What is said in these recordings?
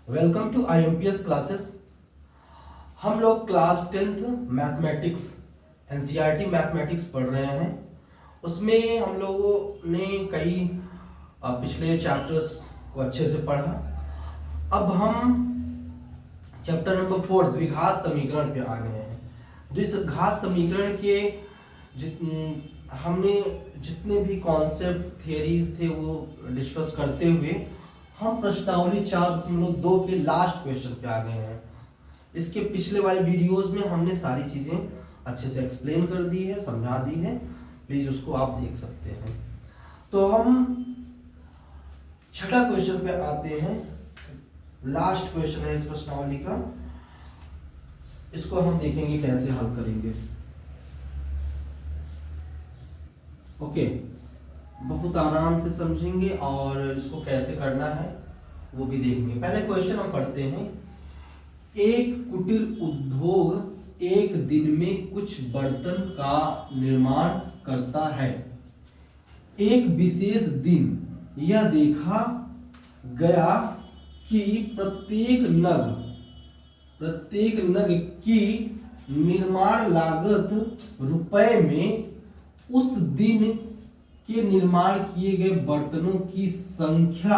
Welcome to IMPS classes. हम लोग class 10th mathematics NCERT mathematics पढ़ रहे हैं। उसमें हम लोगों ने कई पिछले चैप्टर्स को अच्छे से पढ़ा। अब हम चैप्टर नंबर 4 द्विघात समीकरण पे आ गए हैं। द्विघात समीकरण के हमने जितने भी कॉन्सेप्ट थियरीज थे वो डिस्कस करते हुए हम प्रश्नावली 4.2 के लास्ट क्वेश्चन पे आ गए हैं। इसके पिछले वाले वीडियोस में हमने सारी चीजें अच्छे से एक्सप्लेन कर दी है, समझा दी है। प्लीज उसको आप देख सकते हैं। तो हम छठा क्वेश्चन पे आते हैं। लास्ट क्वेश्चन है इस प्रश्नावली का। इसको हम देखेंगे कैसे हल करेंगे। ओके, बहुत आराम से समझेंगे और इसको कैसे करना है वो भी देखेंगे। पहले क्वेश्चन हम पढ़ते हैं। एक कुटीर उद्योग एक दिन में कुछ बर्तन का निर्माण करता है। एक विशेष दिन यह देखा गया कि प्रत्येक नग की निर्माण लागत रुपए में उस दिन के निर्माण किए गए बर्तनों की संख्या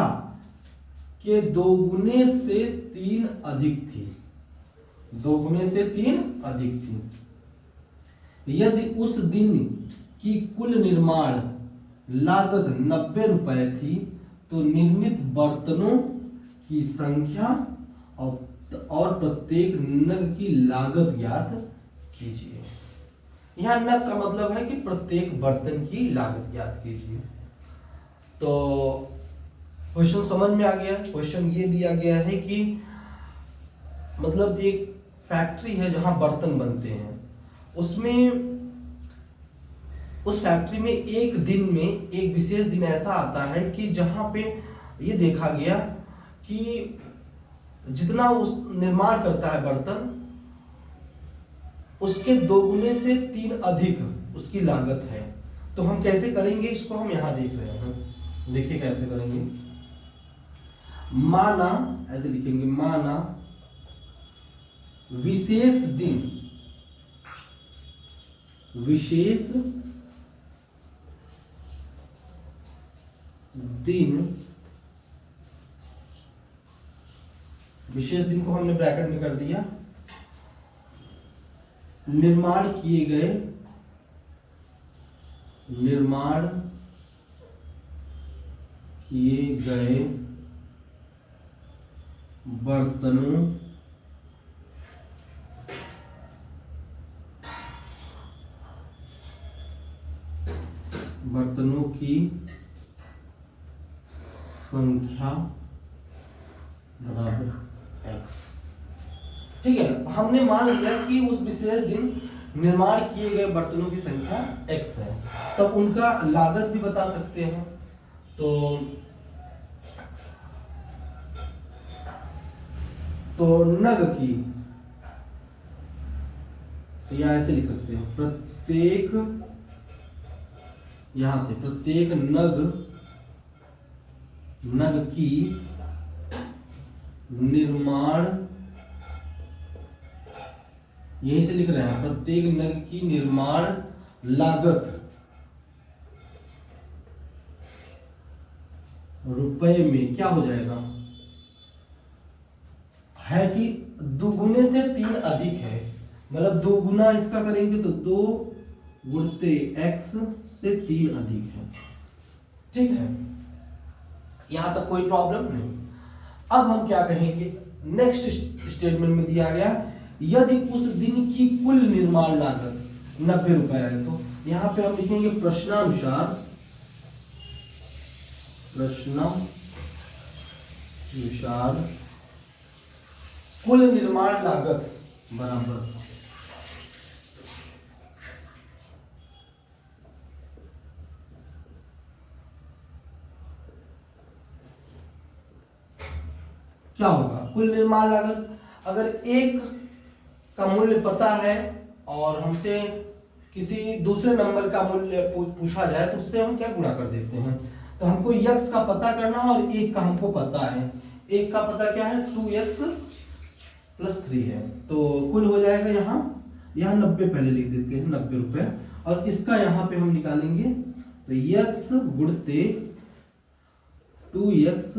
के 2 गुने से 3 अधिक थी। 2 गुने से 3 अधिक थी। यदि उस दिन की कुल निर्माण लागत 90 रुपए थी तो निर्मित बर्तनों की संख्या और प्रत्येक नग की लागत ज्ञात कीजिए। यहां नग का मतलब है कि प्रत्येक बर्तन की लागत ज्ञात कीजिए। तो क्वेश्चन समझ में आ गया। क्वेश्चन ये दिया गया है कि मतलब एक फैक्ट्री है जहां बर्तन बनते हैं। उसमें उस फैक्ट्री में एक दिन में एक विशेष दिन ऐसा आता है कि जहां पे ये देखा गया कि जितना उस निर्माण करता है बर्तन उसके 2 गुने से 3 अधिक उसकी लागत है। तो हम कैसे करेंगे इसको हम यहां देख रहे हैं। देखिए कैसे करेंगे। माना, ऐसे लिखेंगे, माना विशेष दिन को हमने ब्रैकेट में कर दिया। निर्माण किए गए बर्तनों की संख्या बराबर x। ठीक है, हमने मान लिया कि उस विशेष दिन निर्माण किए गए बर्तनों की संख्या x है। तो उनका लागत भी बता सकते हैं। तो नग की, या ऐसे लिख सकते हैं, प्रत्येक नग की निर्माण, यहीं से लिख रहे हैं, प्रत्येक नग की निर्माण लागत रुपए में क्या हो जाएगा, है कि 2 गुने से 3 अधिक है। मतलब 2 गुना इसका करेंगे तो 2 गुणते x से 3 अधिक है। ठीक है, यहां तक कोई प्रॉब्लम नहीं। अब हम क्या कहेंगे, नेक्स्ट स्टेटमेंट में दिया गया यदि उस दिन की कुल निर्माण लागत 90 रुपए है। तो यहां पे हम लिखेंगे प्रश्नानुसार कुल निर्माण लागत बराबर क्या होगा, कुल निर्माण लागत। अगर एक का मूल्य पता है और हमसे किसी दूसरे नंबर का मूल्य पूछा जाए तो उससे हम क्या गुणा कर देते हैं। तो हमको x का पता करना और 1 का हमको पता है। एक का पता क्या है 2x + 3 है, तो कुल हो जाएगा यहाँ 90 पहले लिख देते हैं, 90 रुपए। और इसका यहाँ पे हम निकालेंगे तो x गुणते 2x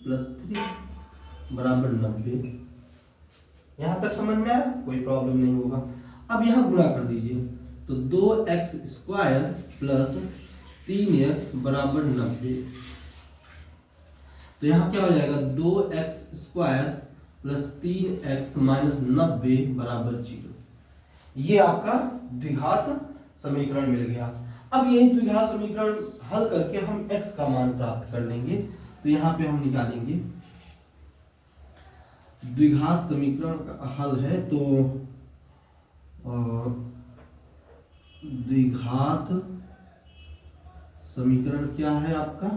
+ 3 बराबर 90। यहां तक समझ में आया, कोई प्रॉब्लम नहीं होगा। अब यहां गुणा कर दीजिए तो 2x² + 3x बराबर 90। तो यहां क्या हो जाएगा 2x² + 3x - 90 बराबर 0। ये आपका द्विघात समीकरण मिल गया। अब यही द्विघात समीकरण हल करके हम x का मान प्राप्त कर लेंगे। तो यहाँ पे हम निकालेंगे द्विघात समीकरण का हल है, तो द्विघात समीकरण क्या है आपका,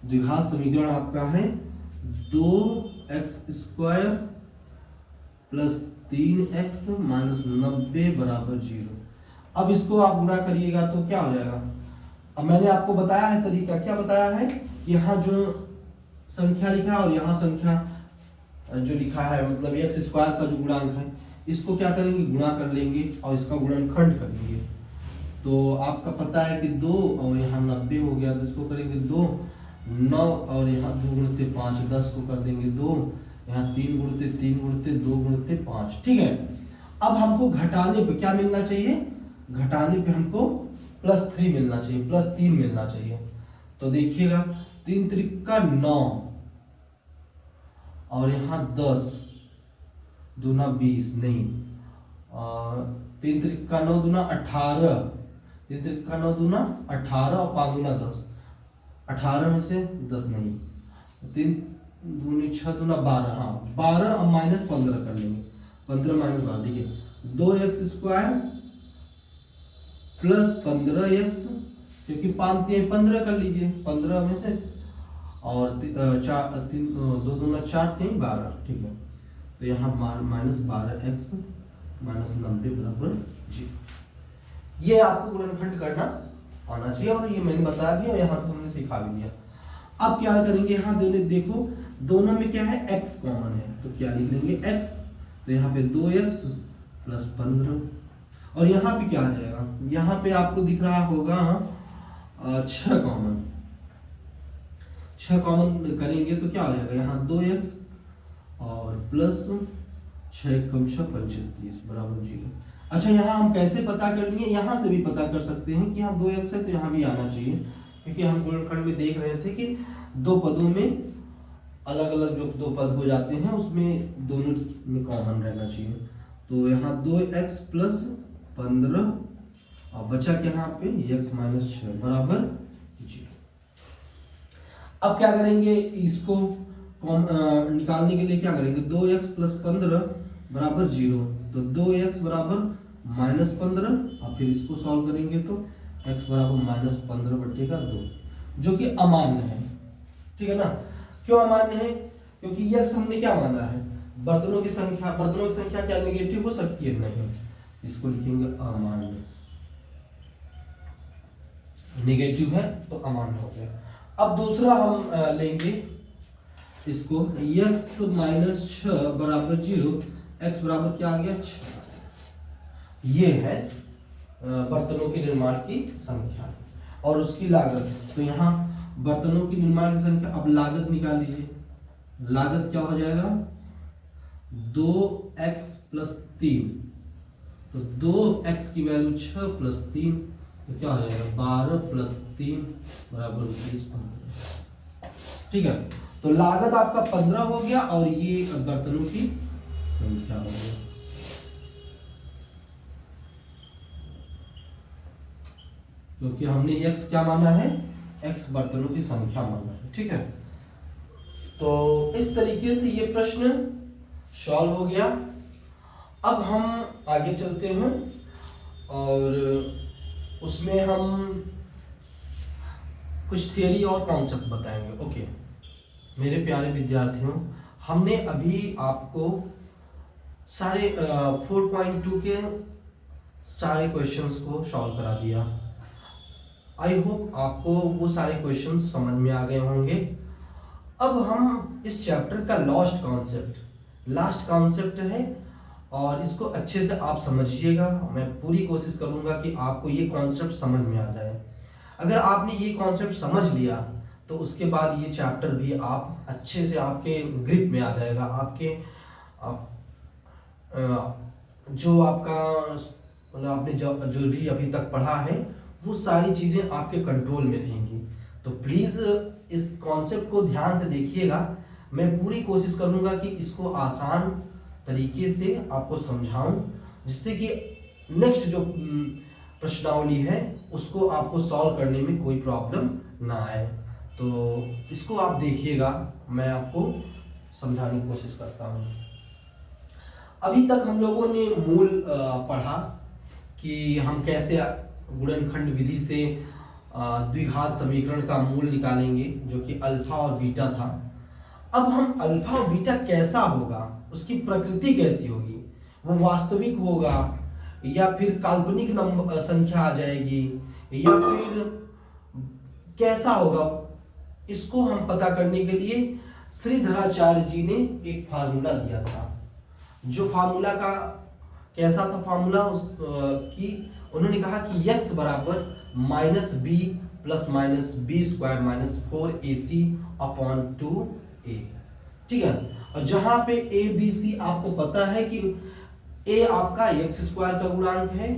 द्विघात समीकरण आपका है 2x² + 3x - 90 बराबर 0। अब इसको आप गुणा करिएगा तो क्या हो जाएगा। अब मैंने आपको बताया है तरीका, क्या बताया है, यहाँ जो संख्या लिखा है और यहाँ संख्या जो लिखा है, मतलब x² का जो गुणांक है, इसको क्या करेंगे गुणा कर लेंगे और इसका गुणनखंड करेंगे। तो आपका पता है कि 2 और यहाँ 90 हो गया, तो इसको करेंगे 2 9 और यहाँ 2 गुणते 5 10 को कर देंगे 2, यहाँ 3 गुणते 3 गुणते 2 गुणते 5। ठीक है, अब हमको घटाने पे क्या मिलना चाहिए, घटाने पे हमको +3 मिलना चाहिए, +3 मिलना चाहिए। तो देखिएगा 3 त्रिका 9 और यहाँ 10 दूना 20 नहीं, 3 त्रिका 9 दूना 18, 3 त्रिका 9 दूना 18 और 5 दूना 10, 18 में से 10 नहीं, 3 दूनी 6 दूना 12, हाँ 12 और -15 कर लेंगे, 15 - 12। देखिए 2x² + 15x, क्योंकि 5 3 15 कर लीजिए, 15 में से और 4 3 2 दूना 4 3 12। ठीक है, तो यहाँ -12x - 90 बराबर 0। ये आपको गुणनखंड करना आना चाहिए और ये मैंने बताया भी और यहाँ से हमने सिखा भी दिया। अब क्या करेंगे, यहाँ देखो दोनों में क्या है x कॉमन है, तो क्या लिख लेंगे x, तो यहाँ पे 2x + 15 और यहाँ पे क्या आ जाएगा, यहाँ पे आपको दिख रहा होगा 6 कॉमन, 6 कॉमन करेंगे तो क्या हो जाएगा, यहाँ 2x और प्लस 6 कम 6 35 बराबर 0। अच्छा, यहाँ हम कैसे पता कर लिए, यहाँ से भी पता कर सकते हैं कि यहाँ 2x है तो यहाँ भी आना चाहिए, क्योंकि हम गुणनखंड में देख रहे थे कि दो पदों में अलग अलग जो दो पद हो जाते हैं उसमें दोनों में कॉमन रहना चाहिए। तो यहाँ 2x + 15 और बचा क्या यहाँ पे x - 6 बराबर 0। अब क्या करेंगे, इसको निकालने के लिए क्या करेंगे, 2x + 15 बराबर 0, तो 2x बराबर -15 और फिर इसको सॉल्व करेंगे तो x बराबर -15/2, जो कि अमान्य है। ठीक है ना, क्यों अमान्य है, क्योंकि x हमने क्या माना है, बर्तनों की संख्या, बर्तनों की संख्या क्या नेगेटिव हो सकती है, नहीं, इसको लिखेंगे अमान्य, नेगेटिव है तो अमान्य हो गया। अब दूसरा हम लेंगे इसको x - 6 बराबर 0, x बराबर क्या आ गया 6। ये है बर्तनों के निर्माण की संख्या और उसकी लागत। तो यहाँ बर्तनों की निर्माण की संख्या, अब लागत निकाल लीजिए, लागत क्या हो जाएगा 2x + 3, तो 2x की वैल्यू 6 + 3, तो क्या हो जाएगा 12 + 3 बराबर 15। ठीक है, तो लागत आपका 15 हो गया और ये बर्तनों की संख्या हो गई। क्योंकि हमने x क्या माना है, x बर्तनों की संख्या माना है। ठीक है, तो इस तरीके से ये प्रश्न सॉल्व हो गया। अब हम आगे चलते हैं और उसमें हम कुछ थियरी और कॉन्सेप्ट बताएंगे। ओके मेरे प्यारे विद्यार्थियों, हमने अभी आपको सारे 4.2 के सारे क्वेश्चंस को सॉल्व करा दिया। आई होप आपको वो सारे क्वेश्चंस समझ में आ गए होंगे। अब हम इस चैप्टर का लास्ट कॉन्सेप्ट है और इसको अच्छे से आप समझिएगा। मैं पूरी कोशिश करूंगा कि आपको ये कॉन्सेप्ट समझ में आ जाए। अगर आपने ये कॉन्सेप्ट समझ लिया तो उसके बाद ये चैप्टर भी आप अच्छे से आपके ग्रिप में आ जाएगा। आपके जो आपका मतलब आपने जो भी अभी तक पढ़ा है वो सारी चीज़ें आपके कंट्रोल में रहेंगी। तो प्लीज़ इस कॉन्सेप्ट को ध्यान से देखिएगा। मैं पूरी कोशिश करूंगा कि इसको आसान तरीके से आपको समझाऊं, जिससे कि नेक्स्ट जो प्रश्नावली है उसको आपको सॉल्व करने में कोई प्रॉब्लम ना आए। तो इसको आप देखिएगा, मैं आपको समझाने की कोशिश करता हूँ। अभी तक हम लोगों ने मूल पढ़ा कि हम कैसे गुणनखंड विधि से द्विघात समीकरण का मूल निकालेंगे, जो कि अल्फा और बीटा था। अब हम अल्फा और बीटा कैसा होगा, उसकी प्रकृति कैसी होगी, वो वास्तविक होगा या फिर काल्पनिक नंबर संख्या आ जाएगी या फिर कैसा होगा, इसको हम पता करने के लिए श्रीधराचार्य जी ने एक फार्मूला दिया था। जो फार्मूला का कैसा था फार्मूला, कि उन्होंने कहा कि x बराबर -b plus -b square -4ac upon 2a। ठीक है, और जहां पे a b c आपको पता है कि a आपका x स्क्वायर का गुणांक है,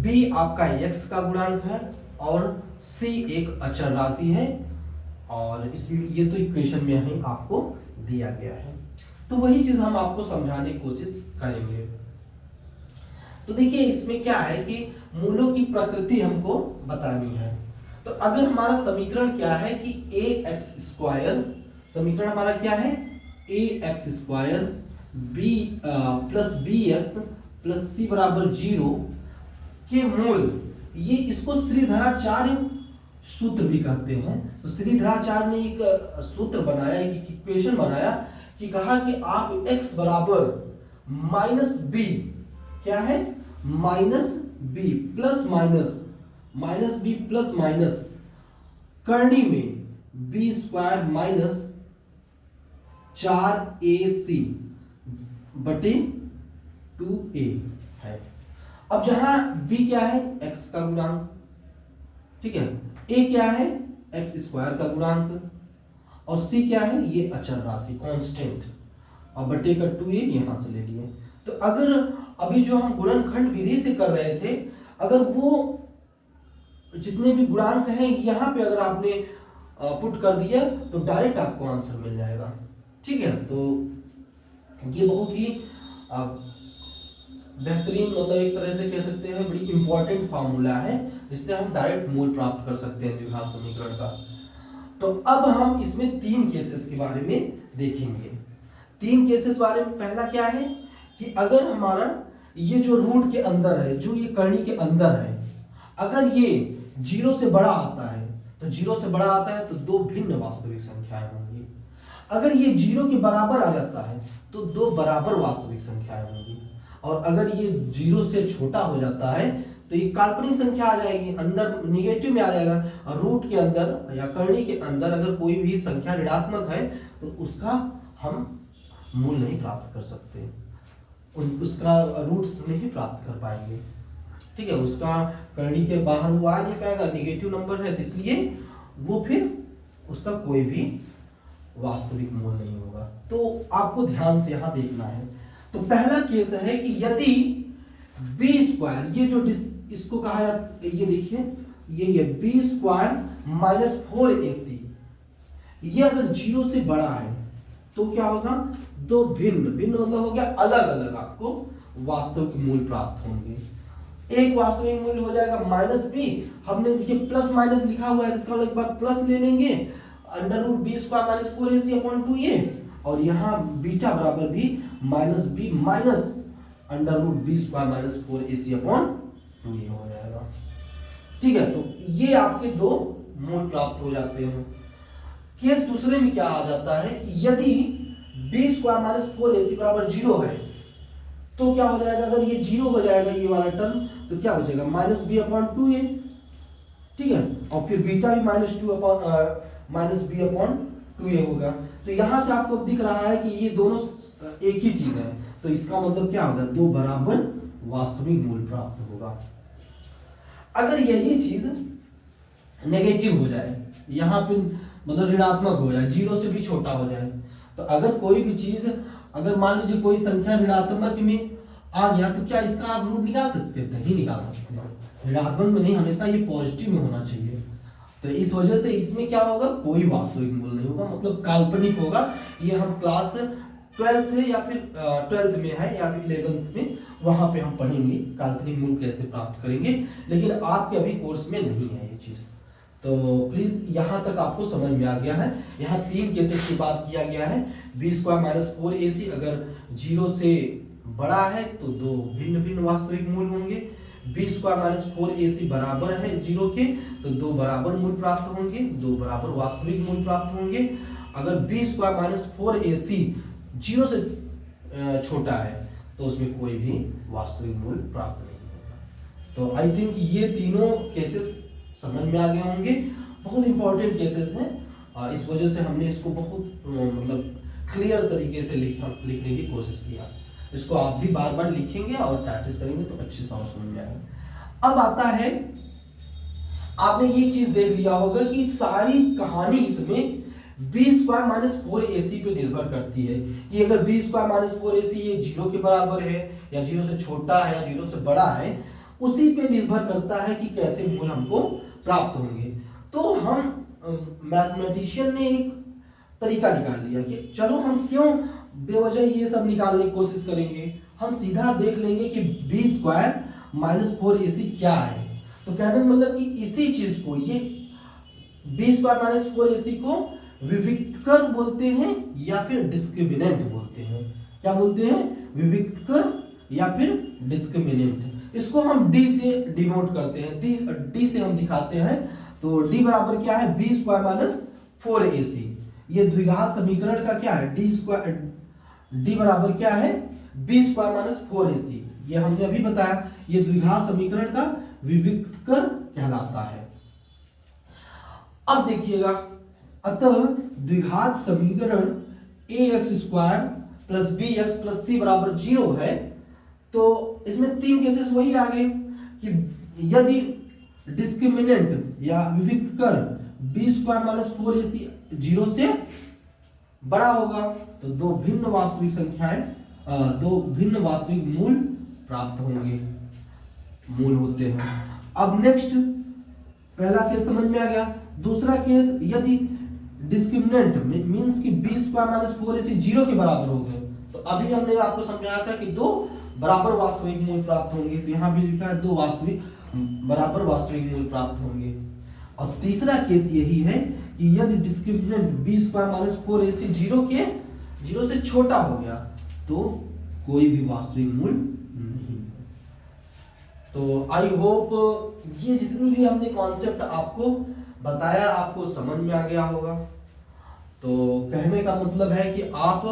b आपका x का गुणांक है और c एक अचर राशि है। और इसमें ये तो इक्वेशन में ही आपको दिया गया है। तो वही चीज हम आपको समझाने की कोशिश करेंगे। तो देखिए इसमें क्या है कि मूलों की प्रकृति हमको बतानी है। तो अगर हमारा समीकरण क्या है कि ax स्क्वायर, समीकरण हमारा क्या है ax square b plus B X plus C बराबर 0 के मूल, ये इसको श्रीधराचार्य सूत्र भी कहते हैं। तो श्रीधराचार्य ने एक सूत्र बनाया, एक इक्वेशन बनाया कि कहा कि आप x बराबर -b, क्या है -b plus -b plus minus करनी में b स्क्वायर माइनस 4ac बटे 2a है। अब जहां b क्या है x का गुणांक, ठीक है, a क्या है x स्क्वायर का गुणांक और c क्या है ये अचर राशि कांस्टेंट, और बटे का 2a यहां से ले लिए। तो अगर अभी जो हम गुणनखंड विधि से कर रहे थे, अगर वो जितने भी गुणांक हैं यहाँ पे अगर आपने पुट कर दिया तो डायरेक्ट आपको आंसर मिल जाएगा। ठीक है, तो ये बहुत ही बेहतरीन, मतलब एक तरह से कह सकते हैं बड़ी इंपॉर्टेंट फार्मूला है, जिससे हम डायरेक्ट मूल प्राप्त कर सकते हैं द्विघात समीकरण का। तो अब हम इसमें 3 केसेस के बारे में देखेंगे। 3 केसेस बारे में, पहला क्या है कि अगर हमारा ये जो रूट के अंदर है, जो ये करनी के अंदर है, अगर ये 0 से बड़ा आता है, तो 0 से बड़ा आता है तो 2 भिन्न वास्तविक संख्याएं होंगी। अगर ये 0 के बराबर आ जाता है तो 2 बराबर वास्तविक संख्याएं होंगी। और अगर ये 0 से छोटा हो जाता है तो ये काल्पनिक संख्या आ जाएगी, अंदर निगेटिव में आ जाएगा। और रूट के अंदर या करनी के अंदर अगर कोई भी संख्या ऋणात्मक है तो उसका हम मूल नहीं प्राप्त कर सकते, उसका रूट्स नहीं प्राप्त कर पाएंगे। ठीक है, उसका करनी के बाहर वो आ नहीं पाएगा, निगेटिव नंबर है, इसलिए वो फिर उसका कोई भी वास्तविक मूल नहीं होगा। तो आपको ध्यान से यहां देखना है। तो पहला केस है कि यदि बी स्क्वायर, ये जो इसको कहा जाता, ये देखिए ये बी स्क्वायर -4ac, ये अगर 0 से बड़ा है तो क्या होगा, 2 भिन्न मतलब हो गया अलग अलग आपको वास्तविक मूल प्राप्त होंगे। एक वास्तविक मूल्य हो जाएगा -b, हमने देखिए प्लस माइनस लिखा हुआ है, इसका मतलब एक बार प्लस ले लेंगे, √b square -4ac upon 2a, और यहाँ बीटा बराबर भी -b minus √b square -4ac upon 2a हो जाएगा। ठीक है, तो ये आपके 2 मूल प्राप्त हो जाते हैं। केस दूसरे में क्या आ जाता है कि यदि b स्क्वायर -4ac बराबर 0 है तो क्या हो जाएगा, अगर ये 0 हो जाएगा ये वाला टर्म, तो क्या हो जाएगा -b अपॉन 2a। ठीक है, और फिर बीटा भी -b अपॉन 2a होगा। तो यहां से आपको दिख रहा है कि ये दोनों एक ही चीज है, तो इसका मतलब क्या होगा, दो बराबर वास्तविक मूल प्राप्त होगा। अगर यही चीज नेगेटिव हो जाए, यहाँ पे मतलब ऋणात्मक हो जाए, जीरो से भी छोटा हो जाए, तो अगर कोई भी चीज, अगर मान लीजिए कोई संख्या ऋणात्मक में आ गया, तो क्या इसका आप रूट निकाल सकते हैं? नहीं निकाल सकते। ऋणात्मक में नहीं, हमेशा ये पॉजिटिव में होना चाहिए। तो इस वजह से इसमें क्या होगा, कोई वास्तविक मूल नहीं होगा, मतलब काल्पनिक होगा। ये हम क्लास 12th में या फिर 12th में है या फिर 11th में, वहां पे हम पढ़ेंगे काल्पनिक मूल कैसे प्राप्त करेंगे, लेकिन आपके अभी कोर्स में नहीं है ये चीज। तो प्लीज यहाँ तक आपको समझ में आ गया है। यहाँ 3 केसेस की बात किया गया है। b² - 4ac अगर 0 से बड़ा है तो दो भिन्न भिन्न वास्तविक मूल होंगे। b² - 4ac बराबर है 0 के, तो दो बराबर मूल प्राप्त होंगे, दो बराबर वास्तविक मूल प्राप्त होंगे। अगर b² - 4ac 0 से छोटा है तो उसमें कोई भी वास्तविक मूल प्राप्त नहीं होगा। तो आई थिंक ये तीनों केसेस समझ में आ गए होंगे। बहुत इंपॉर्टेंट केसेस हैं, इस वजह से हमने इसको बहुत मतलब क्लियर तरीके से लिखने की कोशिश किया। इसको आप भी बार बार लिखेंगे और प्रैक्टिस करेंगे तो अच्छी समझ में आएगा। अब आता है, आपने ये चीज देख लिया होगा कि सारी कहानी इसमें b² - 4ac पे निर्भर करती है कि अगर b² - 4ac ये 0 के बराबर है या 0 से छोटा है या 0 से बड़ा है, उसी पे निर्भर करता है कि कैसे मूल हमको प्राप्त होंगे। तो हम मैथमेटिशियन ने एक तरीका निकाल लिया कि चलो हम क्यों बेवजह ये सब निकालने की कोशिश करेंगे, हम सीधा देख लेंगे कि b² - 4ac क्या है। तो कहने का मतलब कि इसी चीज को, ये b² - 4ac को विविक्तकर बोलते हैं या फिर डिस्क्रिमिनेंट बोलते हैं। क्या बोलते हैं? विविक्तकर या फिर डिस्क्रिमिनेंट। इसको हम d से डिनोट करते हैं, d से हम दिखाते हैं। तो d बराबर क्या है, b² - 4ac। ये द्विघात समीकरण का क्या है, d बराबर क्या है, b² - 4ac। ये हमने अभी बताया, ये द्विघात समीकरण का विविक्तकर कहलाता है। अब देखिएगा, अतः द्विघात समीकरण ax² + bx + c बराबर 0 है। तो इसमें 3 केसेस वही आ गए कि यदि डिस्क्रिमिनेंट या विविक्तकर b² - 4ac 0 से बड़ा होगा तो दो भिन्न वास्तविक संख्याएं, दो भिन्न वास्तविक मूल प्राप्त होंगे, मूल होते हैं। अब नेक्स्ट, पहला केस समझ में आ गया। दूसरा केस, यदि डिस्क्रिमिनेंट मींस कि b² - 4ac 0 के बराबर हो गए, तो अभी हमने आपको समझाया था कि दो बराबर वास्तविक मूल प्राप्त होंगे। तो यहाँ भी लिखा है दो बराबर वास्तविक मूल प्राप्त होंगे। और तीसरा केस यही है कि यदि डिस्क्रिमिनेंट b² - 4ac 0 से छोटा हो गया तो कोई भी वास्तविक मूल नहीं। तो आई होप ये जितनी भी हमने कॉन्सेप्ट आपको बताया आपको समझ में आ गया होगा। तो कहने का मतलब है कि आप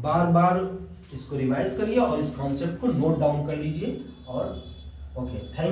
बार बार इसको रिवाइज करिए और इस कॉन्सेप्ट को नोट डाउन कर लीजिए। और ओके, थैंक